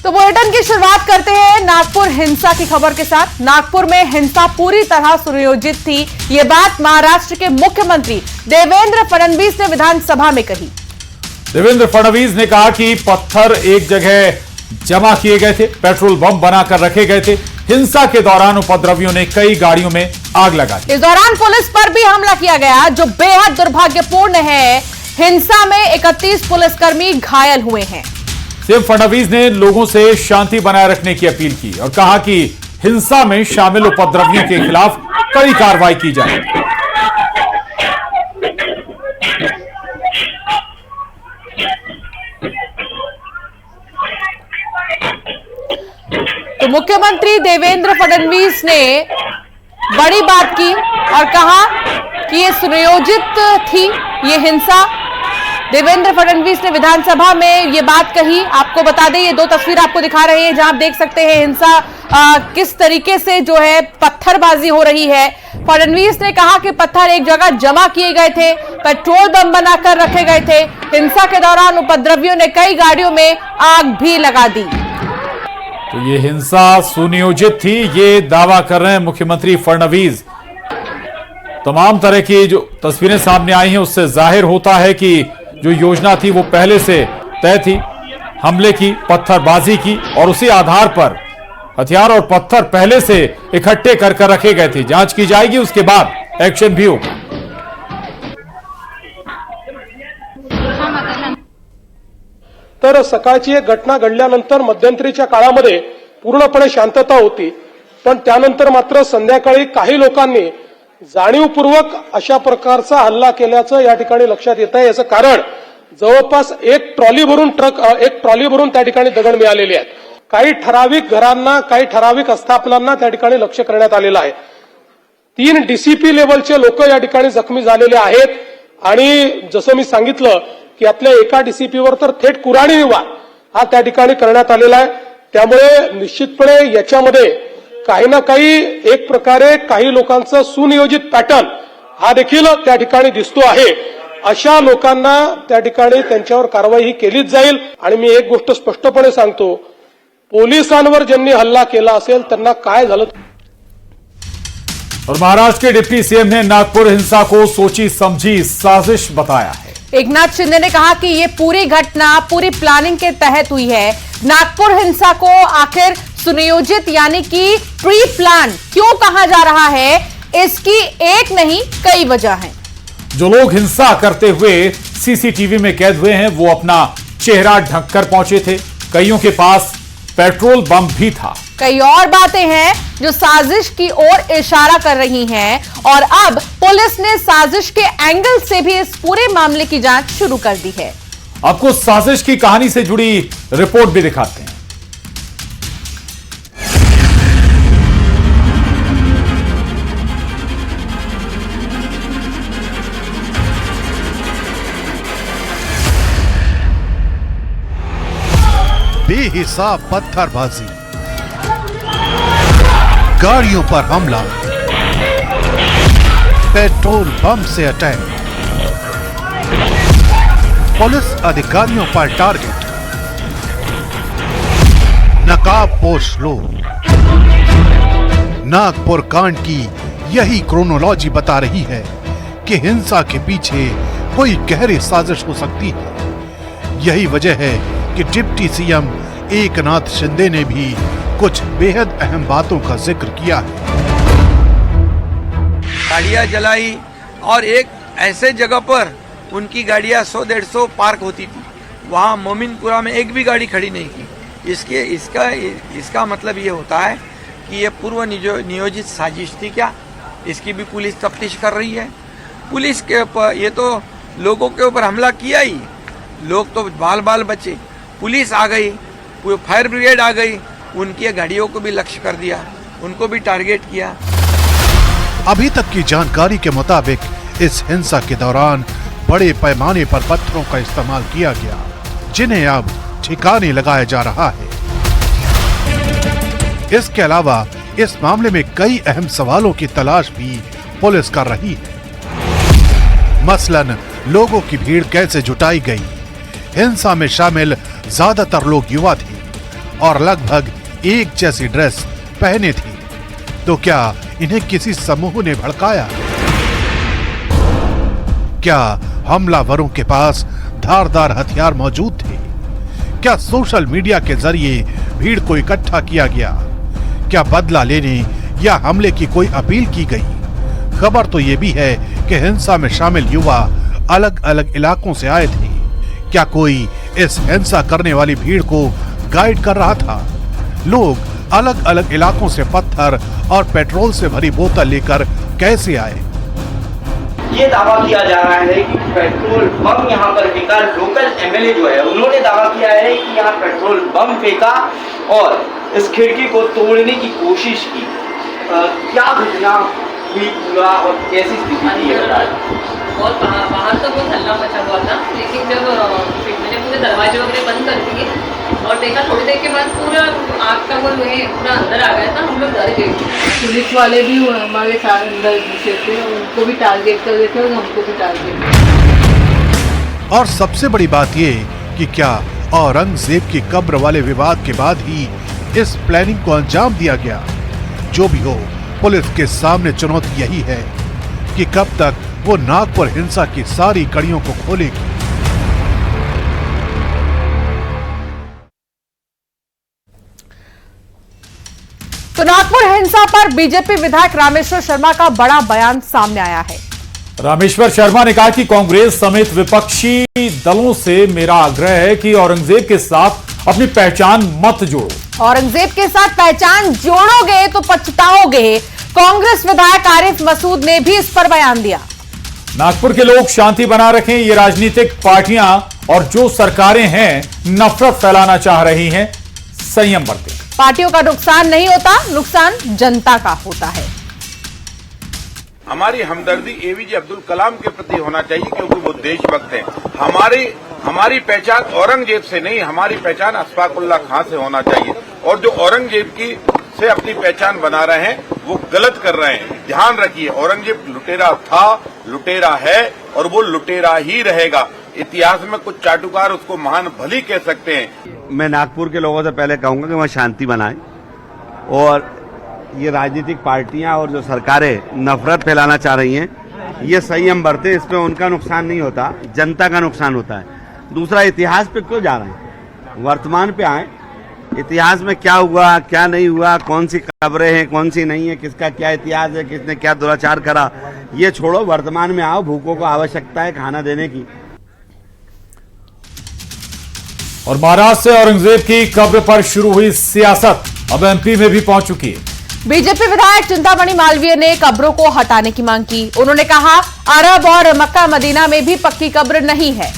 तो बुलेटिन की शुरुआत करते हैं नागपुर हिंसा की खबर के साथ। नागपुर में हिंसा पूरी तरह सुनियोजित थी, ये बात महाराष्ट्र के मुख्यमंत्री देवेंद्र फडणवीस ने विधानसभा में कही। देवेंद्र फडणवीस ने कहा कि पत्थर एक जगह जमा किए गए थे, पेट्रोल बम बनाकर रखे गए थे। हिंसा के दौरान उपद्रवियों ने कई गाड़ियों में आग लगा दी। इस दौरान पुलिस पर भी हमला किया गया, जो बेहद दुर्भाग्यपूर्ण है। हिंसा में 31 पुलिसकर्मी घायल हुए हैं। सीएम फडणवीस ने लोगों से शांति बनाए रखने की अपील की और कहा कि हिंसा में शामिल उपद्रवियों के खिलाफ कड़ी कार्रवाई की जाएगी। तो मुख्यमंत्री देवेंद्र फडणवीस ने बड़ी बात की और कहा कि ये सुनियोजित थी ये हिंसा। देवेंद्र फडणवीस ने विधानसभा में ये बात कही। आपको बता दें, ये दो तस्वीर आपको दिखा रहे हैं जहां आप देख सकते हैं हिंसा किस तरीके से जो है पत्थरबाजी हो रही है। फडणवीस ने कहा कि पत्थर एक जगह जमा किए गए थे, पेट्रोल बम बनाकर रखे गए थे। हिंसा के दौरान उपद्रवियों ने कई गाड़ियों में आग भी लगा दी। तो ये हिंसा सुनियोजित थी, ये दावा कर रहे हैं मुख्यमंत्री फडणवीस। तमाम तरह की जो तस्वीरें सामने आई हैं उससे जाहिर होता है कि जो योजना थी वो पहले से तय थी, हमले की, पत्थरबाजी की, और उसी आधार पर हथियार और पत्थर पहले से इकट्ठे कर रखे गए थे। जांच की जाएगी, उसके बाद एक्शन भी होगा। तर सकाळची एक घटना घडल्यानंतर मध्यंतरीच्या काळामध्ये पूर्णपणे शांतता होती, पण त्यानंतर मात्र संध्याकाळी काही लोकांनी जाणीवपूर्वक अशा प्रकारचा हल्ला केल्याचं या ठिकाणी लक्षात येत आहे। याचं कारण जवळपास एक ट्रॉली भरून त्या ठिकाणी दगड मिळालेले आहेत। काही ठराविक घरांना, काही ठराविक आस्थापनांना त्या ठिकाणी लक्ष करण्यात आलेलं आहे। 3 डीसीपी लेवलचे लोक या ठिकाणी जखमी झालेले आहेत आणि जसं मी सांगितलं की यातल्या एका डीसीपीवर तर थेट कुऱ्हाडी वार हा त्या ठिकाणी करण्यात आलेला आहे। त्यामुळे निश्चितपणे याच्यामध्ये काही ना काही एक प्रकारे काही लोकांचा सुनियोजित पॅटर्न हा देखील त्या ठिकाणी दिसतो आहे। अशा लोकांना त्या ठिकाणी त्यांच्यावर कारवाई ही केलीच जाईल। आणि मी एक गोष्ट स्पष्टपणे सांगतो, पोलिसांवर ज्यांनी हल्ला केला असेल त्यांना काय झालं। और महाराष्ट्र के डिप्टी सीएम ने नागपुर हिंसा को सोची समझी साजिश बताया है। एकनाथ शिंदे ने कहा कि ये पूरी घटना पूरी प्लानिंग के तहत हुई है। नागपुर हिंसा को आखिर सुनियोजित यानी कि प्री प्लान क्यों कहा जा रहा है, इसकी एक नहीं कई वजह हैं। जो लोग हिंसा करते हुए सीसीटीवी में कैद हुए हैं वो अपना चेहरा ढककर पहुंचे थे। कईयों के पास पेट्रोल बम भी था। कई और बातें हैं जो साजिश की ओर इशारा कर रही हैं और अब पुलिस ने साजिश के एंगल से भी इस पूरे मामले की जांच शुरू कर दी है। आपको साजिश की कहानी से जुड़ी रिपोर्ट भी दिखाते हैं। बेहिसाब पत्थरबाजी, गाड़ियों पर हमला, पेट्रोल बम से अटैक, पुलिस अधिकारियों पर टारगेट, नकाबपोश लोग। नागपुर कांड की यही क्रोनोलॉजी बता रही है कि हिंसा के पीछे कोई गहरी साजिश हो सकती है। यही वजह है कि डिप्टी सीएम एकनाथ शिंदे ने भी कुछ बेहद अहम बातों का जिक्र किया है। गाड़ियां जलाई और एक ऐसे जगह पर उनकी गाड़ियां 100-150 पार्क होती थी, वहां मोमिनपुरा में एक भी गाड़ी खड़ी नहीं की। इसका मतलब ये होता है कि ये पूर्व नियोजित साजिश थी क्या, इसकी भी पुलिस तफ्तीश कर रही है। पुलिस के ऊपर ये तो लोगों के ऊपर हमला किया ही, लोग तो बाल बाल बचे। पुलिस आ गई, फायर ब्रिगेड आ गई, उनकी गाड़ियों को भी लक्ष्य कर दिया, उनको भी टारगेट किया। अभी तक की जानकारी के मुताबिक इस हिंसा के दौरान बड़े पैमाने पर पत्थरों का इस्तेमाल किया गया, जिन्हें अब ठिकाने लगाया जा रहा है। इसके अलावा इस मामले में कई अहम सवालों की तलाश भी पुलिस कर रही है। मसलन लोगों की भीड़ कैसे जुटाई गई, हिंसा में शामिल ज्यादातर लोग युवा थे, और लगभग एक जैसी ड्रेस पहने थी। तो क्या इन्हें किसी समूह ने भड़काया? क्या हमलावरों के पास धारदार हथियार मौजूद थे? क्या सोशल मीडिया के जरिए भीड़ को इकट्ठा किया गया? क्या बदला लेने या हमले की कोई अपील की गई? खबर तो ये भी है कि हिंसा में शामिल युवा अलग अलग इलाकों से आए थे। क्या कोई इस हिंसा करने वाली भीड़ को गाइड कर रहा था? लोग अलग अलग इलाकों से पत्थर और पेट्रोल से भरी बोतल लेकर कैसे आए? ये दावा किया जा रहा है कि पेट्रोल बम यहाँ पर फेंका। लोकल एमएलए जो है उन्होंने दावा किया है कि यहाँ पेट्रोल बम फेंका और इस खिड़की को तोड़ने की कोशिश की। क्या घटना हुई पूरा और कैसी स्थिति थी? बहुत बाहर तो बहुत हल्ला मचा हुआ था, लेकिन जब मैंने पूरे दरवाजे वगैरह बंद कर दिए और देखा थोड़ी देर के बाद पूरा आग का वो पूरा अंदर आ गया था। हम लोग डर गए। पुलिस वाले भी हमारे साथ अंदर घुसे थे, उनको भी टारगेट कर रहे थे और हमको भी टारगेट। और सबसे बड़ी बात ये कि क्या औरंगजेब की कब्र वाले विवाद के बाद ही इस प्लानिंग को अंजाम दिया गया? जो भी हो, पुलिस के सामने चुनौती यही है कि कब तक वो नागपुर हिंसा की सारी कड़ियों को खोलेगी। तो नागपुर हिंसा पर बीजेपी विधायक रामेश्वर शर्मा का बड़ा बयान सामने आया है। रामेश्वर शर्मा ने कहा कि कांग्रेस समेत विपक्षी दलों से मेरा आग्रह है कि औरंगजेब के साथ अपनी पहचान मत जोड़ो। औरंगजेब के साथ पहचान जोड़ोगे तो पछताओगे। कांग्रेस विधायक आरिफ मसूद ने भी इस पर बयान दिया। नागपुर के लोग शांति बना रखें। ये राजनीतिक पार्टियां और जो सरकारें हैं नफरत फैलाना चाह रही हैं, संयम बरतें। पार्टियों का नुकसान नहीं होता, नुकसान जनता का होता है। हमारी हमदर्दी एपीजे अब्दुल कलाम के प्रति होना चाहिए, क्योंकि वो देशभक्त हैं। हमारी पहचान औरंगजेब से नहीं, हमारी पहचान अशफाकुल्लाह खां से होना चाहिए। और जो औरंगजेब की से अपनी पहचान बना रहे हैं वो गलत कर रहे हैं। ध्यान रखिए, औरंगजेब लुटेरा था, लुटेरा है और वो लुटेरा ही रहेगा। इतिहास में कुछ चाटुकार उसको महान भली कह सकते हैं। मैं नागपुर के लोगों से पहले कहूंगा कि वह शांति बनाएं और ये राजनीतिक पार्टियां और जो सरकारें नफरत फैलाना चाह रही हैं, ये संयम बरते। इसमें उनका नुकसान नहीं होता, जनता का नुकसान होता है। दूसरा, इतिहास पे क्यों जा रहे हैं? वर्तमान पे आए। इतिहास में क्या हुआ, क्या नहीं हुआ, कौन सी खबरें हैं, कौन सी नहीं है, किसका क्या इतिहास है, किसने क्या दुराचार करा, ये छोड़ो, वर्तमान में आओ। भूखों को आवश्यकता है खाना देने की। और महाराष्ट्र से औरंगजेब की कब्र पर शुरू हुई सियासत अब एमपी में भी पहुंच चुकी है। बीजेपी विधायक चिंतामणि मालवीय ने कब्रों को हटाने की मांग की। उन्होंने कहा, अरब और मक्का मदीना में भी पक्की कब्र नहीं है,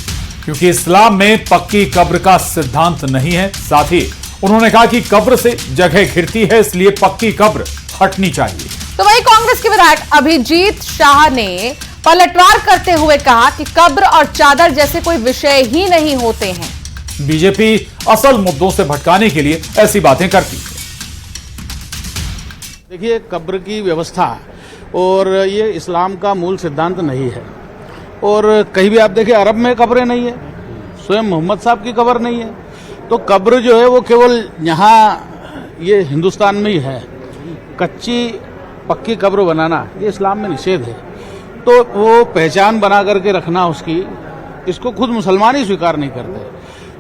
क्योंकि इस्लाम में पक्की कब्र का सिद्धांत नहीं है। साथ ही उन्होंने कहा कि कब्र से जगह घिरती है, इसलिए पक्की कब्र हटनी चाहिए। तो वहीं कांग्रेस के विधायक अभिजीत शाह ने पलटवार करते हुए कहा कि कब्र और चादर जैसे कोई विषय ही नहीं होते हैं। बीजेपी असल मुद्दों से भटकाने के लिए ऐसी बातें करती है। देखिए, कब्र की व्यवस्था और ये इस्लाम का मूल सिद्धांत नहीं है। और कहीं भी आप देखिए, अरब में कब्रें नहीं है, स्वयं मोहम्मद साहब की कब्र नहीं है। तो कब्र जो है वो केवल यहाँ ये हिंदुस्तान में ही है। कच्ची पक्की कब्र बनाना ये इस्लाम में निषेध है। तो वो पहचान बना करके रखना उसकी, इसको खुद मुसलमान ही स्वीकार नहीं करते।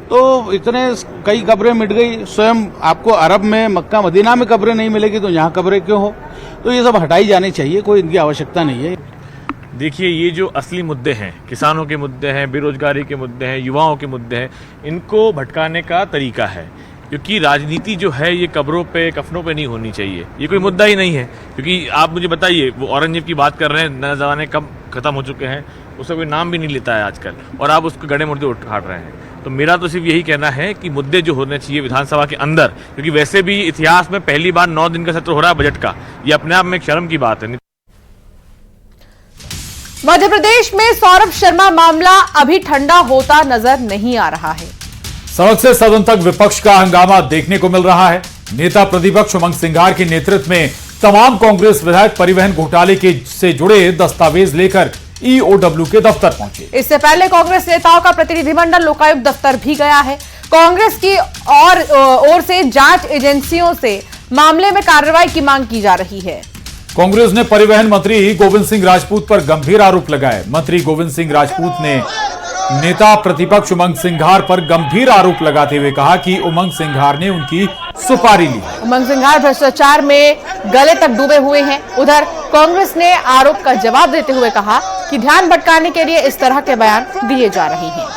तो इतने कई कब्रें मिट गई। स्वयं आपको अरब में, मक्का मदीना में कब्रें नहीं मिलेगी तो यहाँ कब्रें क्यों हो? तो ये सब हटाई जानी चाहिए, कोई इनकी आवश्यकता नहीं है। देखिए, ये जो असली मुद्दे हैं, किसानों के मुद्दे हैं, बेरोजगारी के मुद्दे हैं, युवाओं के मुद्दे हैं, इनको भटकाने का तरीका है। क्योंकि राजनीति जो है ये कब्रों पे, कफनों पे नहीं होनी चाहिए। ये कोई मुद्दा ही नहीं है। क्योंकि आप मुझे बताइए, वो औरंगजेब की बात कर रहे हैं, नए जमाने कब खत्म हो चुके हैं, उसका कोई नाम भी नहीं लेता है आजकल, और आप उसको गड़े मुर्दे उठाड़ रहे हैं। तो मेरा तो सिर्फ यही कहना है कि मुद्दे जो होने चाहिए विधानसभा के अंदर, क्योंकि वैसे भी इतिहास में पहली बार 9 दिन का सत्र हो रहा है बजट का, ये अपने आप में एक शर्म की बात है। मध्य प्रदेश में सौरभ शर्मा मामला अभी ठंडा होता नजर नहीं आ रहा है। सड़क से सदन तक विपक्ष का हंगामा देखने को मिल रहा है। नेता प्रतिपक्ष उमंग सिंघार के नेतृत्व में तमाम कांग्रेस विधायक परिवहन घोटाले से जुड़े दस्तावेज लेकर ईओडब्ल्यू के दफ्तर पहुंचे। इससे पहले कांग्रेस नेताओं का प्रतिनिधिमंडल लोकायुक्त दफ्तर भी गया है। कांग्रेस की ओर से जांच एजेंसियों से मामले में कार्रवाई की मांग की जा रही है। कांग्रेस ने परिवहन मंत्री गोविंद सिंह राजपूत पर गंभीर आरोप लगाए। मंत्री गोविंद सिंह राजपूत ने नेता प्रतिपक्ष उमंग सिंघार पर गंभीर आरोप लगाते हुए कहा कि उमंग सिंघार ने उनकी सुपारी ली। उमंग सिंघार भ्रष्टाचार में गले तक डूबे हुए हैं। उधर कांग्रेस ने आरोप का जवाब देते हुए कहा कि ध्यान भटकाने के लिए इस तरह के बयान दिए जा रहे हैं।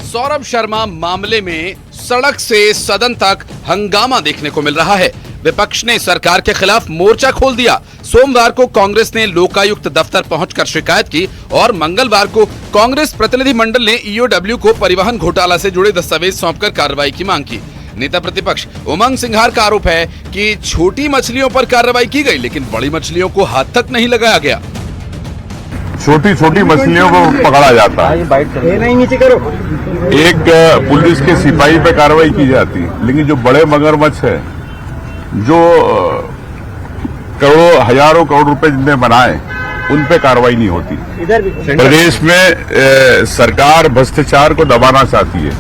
सौरभ शर्मा मामले में सड़क से सदन तक हंगामा देखने को मिल रहा है। विपक्ष ने सरकार के खिलाफ मोर्चा खोल दिया। सोमवार को कांग्रेस ने लोकायुक्त दफ्तर पहुंचकर शिकायत की और मंगलवार को कांग्रेस प्रतिनिधि मंडल ने ईओडब्ल्यू को परिवहन घोटाला से जुड़े दस्तावेज सौंपकर कार्रवाई की मांग की। नेता प्रतिपक्ष उमंग सिंघार का आरोप है कि छोटी मछलियों पर कार्रवाई की गई, लेकिन बड़ी मछलियों को हाथ तक नहीं लगाया गया। छोटी छोटी मछलियों को पकड़ा जाता है। एक पुलिस के सिपाही पे कार्रवाई की जाती है, लेकिन जो बड़े मगरमच्छ है, जो करोड़ों हजारों करोड़ रुपए जिनने बनाए, उन पे कार्रवाई नहीं होती। प्रदेश में सरकार भ्रष्टाचार को दबाना चाहती है।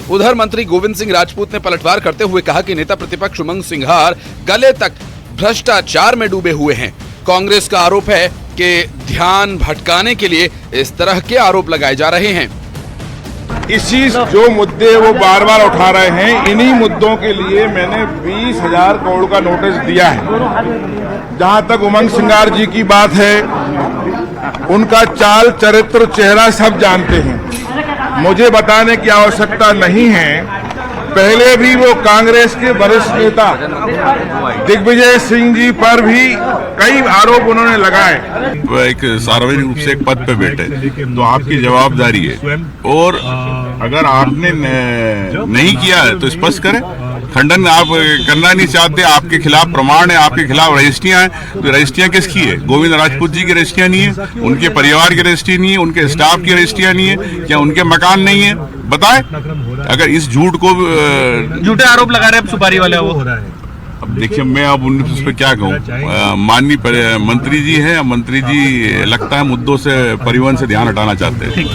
उधर मंत्री गोविंद सिंह राजपूत ने पलटवार करते हुए कहा कि नेता प्रतिपक्ष उमंग सिंघार गले तक भ्रष्टाचार में डूबे हुए हैं। कांग्रेस का आरोप है कि ध्यान भटकाने के लिए इस तरह के आरोप लगाए जा रहे हैं। इसी जो मुद्दे वो बार बार उठा रहे हैं, इन्हीं मुद्दों के लिए मैंने 20,000 करोड़ का नोटिस दिया है। जहां तक उमंग सिंघार जी की बात है, उनका चाल चरित्र चेहरा सब जानते हैं, मुझे बताने की आवश्यकता नहीं है। पहले भी वो कांग्रेस के वरिष्ठ नेता दिग्विजय सिंह जी पर भी कई आरोप उन्होंने लगाए। एक सार्वजनिक रूप से एक पद पे बैठे तो आपकी जवाबदारी है, और अगर आपने नहीं किया है तो स्पष्ट करें। खंडन आप करना नहीं चाहते, आपके खिलाफ प्रमाण है, आपके खिलाफ रजिस्ट्रियां हैं, तो रजिस्ट्रियां किसकी है? गोविंद राजपूत जी की रजिस्ट्रियां नहीं है, उनके परिवार की रजिस्ट्री नहीं है, उनके स्टाफ की रजिस्ट्रियां नहीं है, क्या उनके मकान नहीं है? बताएं। अगर इस झूठ को झूठे आरोप लगा रहे हैं सुपारी वाले वो हो रहा है। अब देखिए, मैं अब उस पर क्या कहूँ। माननीय मंत्री जी हैं, मंत्री जी लगता है मुद्दों से परिवहन से ध्यान हटाना चाहते हैं।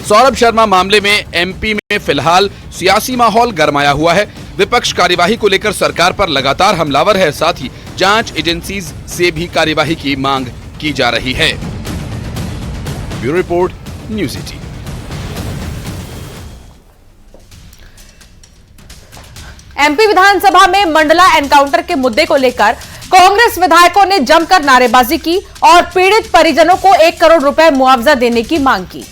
सौरभ शर्मा मामले में एमपी में फिलहाल सियासी माहौल गरमाया हुआ है। विपक्ष कार्यवाही को लेकर सरकार पर लगातार हमलावर है, साथ ही जांच एजेंसीज से भी कार्यवाही की मांग की जा रही है। Bureau report, news 18। एमपी विधानसभा में मंडला एनकाउंटर के मुद्दे को लेकर कांग्रेस विधायकों ने जमकर नारेबाजी की और पीड़ित परिजनों को 1 करोड़ रुपए मुआवजा देने की मांग की।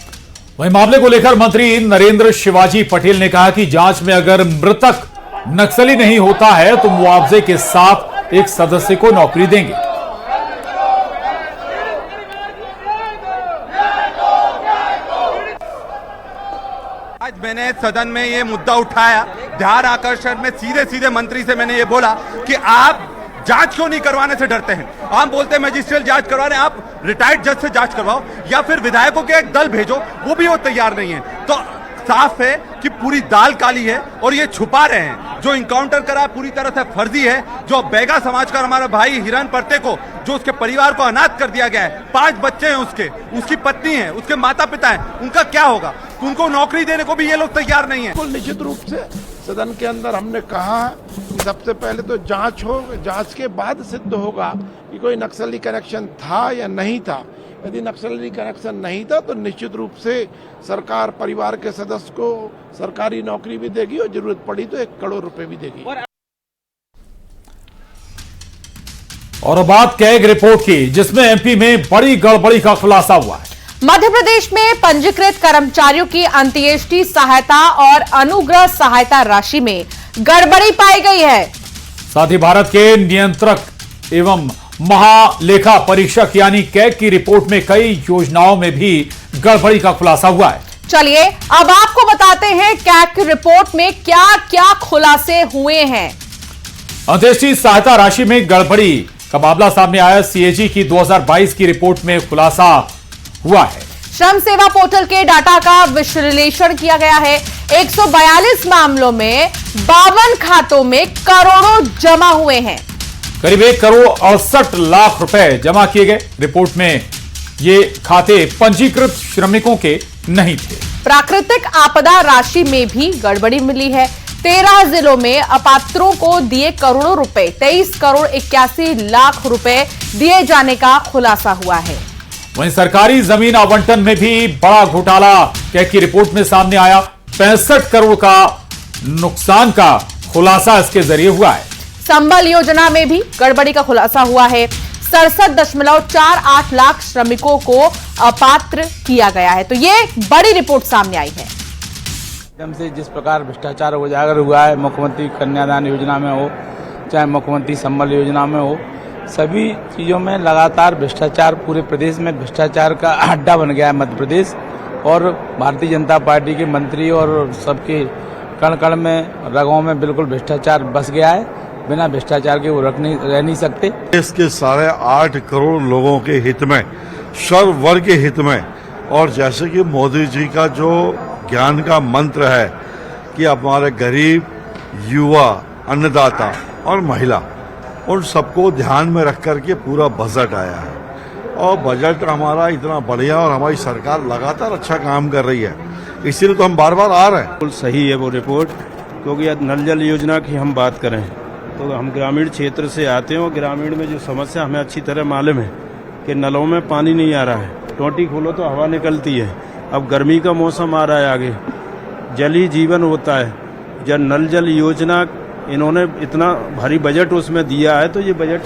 वहीं मामले को लेकर मंत्री नरेंद्र शिवाजी पटेल ने कहा कि जांच में अगर मृतक नक्सली नहीं होता है तो मुआवजे के साथ एक सदस्य को नौकरी देंगे। आज मैंने सदन में ये मुद्दा उठाया, ध्यान आकर्षण में सीधे मंत्री से मैंने ये बोला कि आप जांच क्यों नहीं करवाने से डरते हैं? हम बोलते हैं मजिस्ट्रियल जांच करवा रहे हैं, आप रिटायर्ड जज से जांच करवाओ या फिर विधायकों के एक दल भेजो, वो भी वो तैयार नहीं है। तो साफ है कि पूरी दाल काली है और ये छुपा रहे हैं। जो इनकाउंटर करा पूरी तरह से फर्जी है। जो बैगा समाज का हमारा भाई हिरन परते को, जो उसके परिवार को अनाथ कर दिया गया है, 5 बच्चे हैं उसके, उसकी पत्नी है, उसके माता पिता हैं, उनका क्या होगा? उनको नौकरी देने को भी ये लोग तैयार नहीं है। निश्चित रूप से सदन के अंदर हमने कहा कि सबसे पहले तो जांच हो, जांच के बाद सिद्ध होगा कि कोई नक्सली कनेक्शन था या नहीं था। यदि नक्सली कनेक्शन नहीं था तो निश्चित रूप से सरकार परिवार के सदस्य को सरकारी नौकरी भी देगी और जरूरत पड़ी तो 1 करोड़ रुपए भी देगी। और अब बात कैग रिपोर्ट की, जिसमें एमपी में बड़ी गड़बड़ी का खुलासा हुआ है। मध्य प्रदेश में पंजीकृत कर्मचारियों की अंत्येष्टि सहायता और अनुग्रह सहायता राशि में गड़बड़ी पाई गई है। साथ ही भारत के नियंत्रक एवं महालेखा परीक्षक यानी कैग की रिपोर्ट में कई योजनाओं में भी गड़बड़ी का खुलासा हुआ है। चलिए अब आपको बताते हैं कैग की रिपोर्ट में क्या क्या खुलासे हुए हैं। अंत्येष्टि सहायता राशि में गड़बड़ी का मामला सामने आया। सीएजी की 2022 की रिपोर्ट में खुलासा हुआ है। श्रम सेवा पोर्टल के डाटा का विश्लेषण किया गया है। 142 मामलों में 52 खातों में करोड़ों जमा हुए हैं। करीब 1,68,00,000 रुपए जमा किए गए। रिपोर्ट में ये खाते पंजीकृत श्रमिकों के नहीं थे। प्राकृतिक आपदा राशि में भी गड़बड़ी मिली है। 13 जिलों में अपात्रों को दिए करोड़ों रुपए, 23 करोड़ 81 लाख रुपए दिए जाने का खुलासा हुआ है। वहीं सरकारी जमीन आवंटन में भी बड़ा घोटाला कैग की रिपोर्ट में सामने आया। 65 करोड़ का नुकसान का खुलासा इसके जरिए हुआ है। संबल योजना में भी गड़बड़ी का खुलासा हुआ है। 67.48 लाख श्रमिकों को अपात्र किया गया है। तो ये बड़ी रिपोर्ट सामने आई है। एकदम से जिस प्रकार भ्रष्टाचार उजागर हुआ है, मुख्यमंत्री कन्यादान योजना में हो, चाहे मुख्यमंत्री संबल योजना में हो, सभी चीज़ों में लगातार भ्रष्टाचार, पूरे प्रदेश में भ्रष्टाचार का अड्डा बन गया है मध्य प्रदेश। और भारतीय जनता पार्टी के मंत्री और सबके कण कण में, रगों में बिल्कुल भ्रष्टाचार बस गया है। बिना भ्रष्टाचार के वो रह नहीं सकते। देश के 8.5 करोड़ लोगों के हित में, सर्व वर्ग के हित में, और जैसे कि मोदी जी का जो ज्ञान का मंत्र है कि हमारे गरीब, युवा, अन्नदाता और महिला, उन सबको ध्यान में रख करके पूरा बजट आया है। और बजट हमारा इतना बढ़िया और हमारी सरकार लगातार अच्छा काम कर रही है, इसीलिए तो हम बार बार आ रहे हैं। बिल्कुल सही है वो रिपोर्ट, क्योंकि आज नल जल योजना की हम बात करें तो हम ग्रामीण क्षेत्र से आते हैं और ग्रामीण में जो समस्या हमें अच्छी तरह मालूम है कि नलों में पानी नहीं आ रहा है। टोटी खोलो तो हवा निकलती है। अब गर्मी का मौसम आ रहा है आगे, जल ही जीवन होता है। जब नल जल योजना इन्होंने इतना भारी बजट उसमें दिया है, तो ये बजट